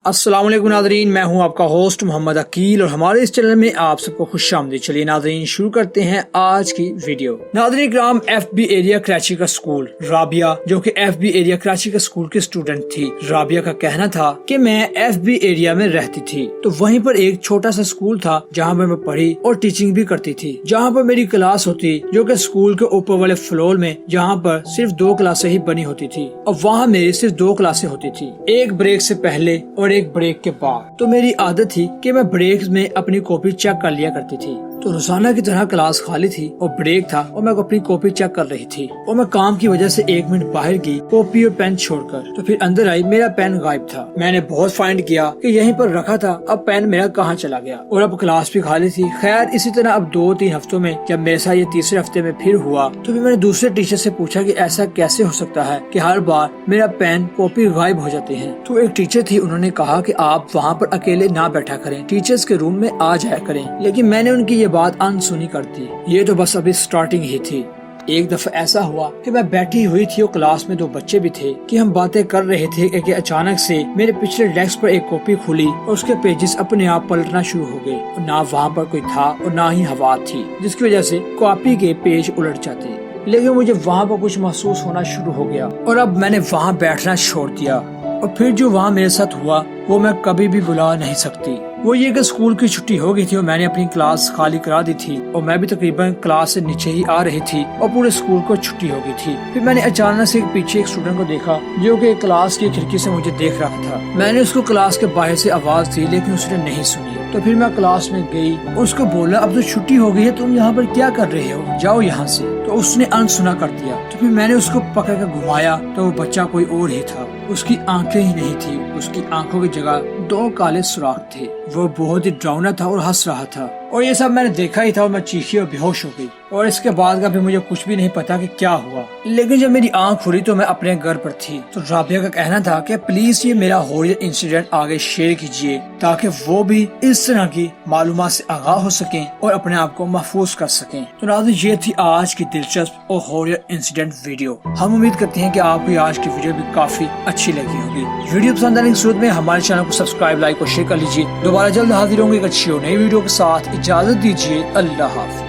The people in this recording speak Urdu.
السلام علیکم ناظرین، میں ہوں آپ کا ہوسٹ محمد عقیل اور ہمارے اس چینل میں آپ سب کو خوش آمدید۔ چلیے ناظرین شروع کرتے ہیں آج کی ویڈیو۔ ناظرین کرام، ایف بی ایریا کراچی کا اسکول، رابعہ جو کہ ایف بی ایریا کراچی کا اسکول کی اسٹوڈنٹ تھی، رابعہ کا کہنا تھا کہ میں ایف بی ایریا میں رہتی تھی تو وہیں پر ایک چھوٹا سا اسکول تھا جہاں پر میں پڑھی اور ٹیچنگ بھی کرتی تھی، جہاں پر میری کلاس ہوتی جو کہ اسکول کے اوپر والے فلور میں، جہاں پر صرف 2 کلاسیں ہی بنی ہوتی تھی اور وہاں میری صرف 2 کلاسیں ہوتی تھی، ایک بریک سے پہلے اور ایک بریک کے بعد۔ تو میری عادت تھی کہ میں بریک میں اپنی کاپی چیک کر لیا کرتی تھی، تو روزانہ کی طرح کلاس خالی تھی اور بریک تھا اور میں اپنی کاپی چیک کر رہی تھی اور میں کام کی وجہ سے 1 منٹ باہر گئی کاپی اور پین چھوڑ کر، تو پھر اندر آئی، میرا پین غائب تھا۔ میں نے بہت فائنڈ کیا کہ یہیں پر رکھا تھا، اب پین میرا کہاں چلا گیا، اور اب کلاس بھی خالی تھی۔ خیر اسی طرح اب 2-3 ہفتوں میں جب میرے ساتھ یہ تیسرے ہفتے میں پھر ہوا تو پھر میں نے دوسرے ٹیچر سے پوچھا کہ ایسا کیسے ہو سکتا ہے کہ ہر بار میرا پین کاپی غائب ہو جاتے ہیں۔ تو ایک ٹیچر تھی، انہوں نے کہا کہ آپ وہاں پر اکیلے نہ بیٹھا کریں، ٹیچرز کے روم میں آ جایا کریں، لیکن میں نے ان کی یہ بات انسنی کر دی۔ یہ تو بس ابھی سٹارٹنگ ہی تھی۔ ایک دفعہ ایسا ہوا کہ میں بیٹھی ہوئی تھی اور کلاس میں 2 بچے بھی تھے کہ ہم باتیں کر رہے تھے کہ اچانک سے میرے پچھلے ڈیسک پر ایک کاپی کھلی اور اس کے پیجز اپنے آپ پلٹنا شروع ہو گئے، اور نہ وہاں پر کوئی تھا اور نہ ہی ہوا تھی، جس کی وجہ سے کاپی کے پیج الٹ جاتے، لیکن مجھے وہاں پر کچھ محسوس ہونا شروع ہو گیا اور اب میں نے وہاں بیٹھنا چھوڑ دیا۔ اور پھر جو وہاں میرے ساتھ ہوا وہ میں کبھی بھی بھلا نہیں سکتی۔ وہ یہ کہ اسکول کی چھٹی ہو گئی تھی اور میں نے اپنی کلاس خالی کرا دی تھی اور میں بھی تقریباً کلاس سے نیچے ہی آ رہی تھی اور پورے اسکول کو چھٹی ہو گئی تھی۔ پھر میں نے اچانک سے پیچھے ایک اسٹوڈنٹ کو دیکھا جو کہ کلاس کی کھڑکی سے مجھے دیکھ رہا تھا۔ میں نے اس کو کلاس کے باہر سے آواز دی لیکن اس نے نہیں سنی، تو پھر میں کلاس میں گئی اور اس کو بولا اب تو چھٹی ہو گئی ہے، تم یہاں پر کیا کر رہے ہو، جاؤ یہاں سے۔ تو اس نے انسنا کر دیا، تو پھر میں نے اس کو پکڑ کر گھمایا تو وہ بچہ کوئی اور ہی تھا، اس کی آنکھیں ہی نہیں تھی، اس کی آنکھوں کی جگہ 2 کالے سوراخ تھے۔ وہ بہت ہی ڈراؤنا تھا اور ہنس رہا تھا، اور یہ سب میں نے دیکھا ہی تھا اور میں چیخی اور بے ہوش ہو گئی، اور اس کے بعد کا بھی مجھے کچھ بھی نہیں پتا کہ کیا ہوا۔ لیکن جب میری آنکھ کھلی تو میں اپنے گھر پر تھی، تو رابعہ کا کہنا تھا کہ پلیز یہ میرا ہوریا انسیڈنٹ آگے شیئر کیجیے تاکہ وہ بھی اس طرح کی معلومات سے آگاہ ہو سکیں اور اپنے آپ کو محفوظ کر سکیں۔ تو ناظرین یہ تھی آج کی دلچسپ اور ہوریا انسیڈنٹ ویڈیو۔ ہم امید کرتے ہیں کہ آپ کو آج کی ویڈیو بھی کافی اچھی لگی ہوگی۔ ویڈیو پسند آنے کی صورت میں ہمارے چینل کو سبسکرائب، لائک اور شیئر کر لیجیے۔ دوبارہ جلد حاضر ہوں گے ایک اچھی اور نئی ویڈیو کے ساتھ، اجازت دیجیے، اللہ حافظ۔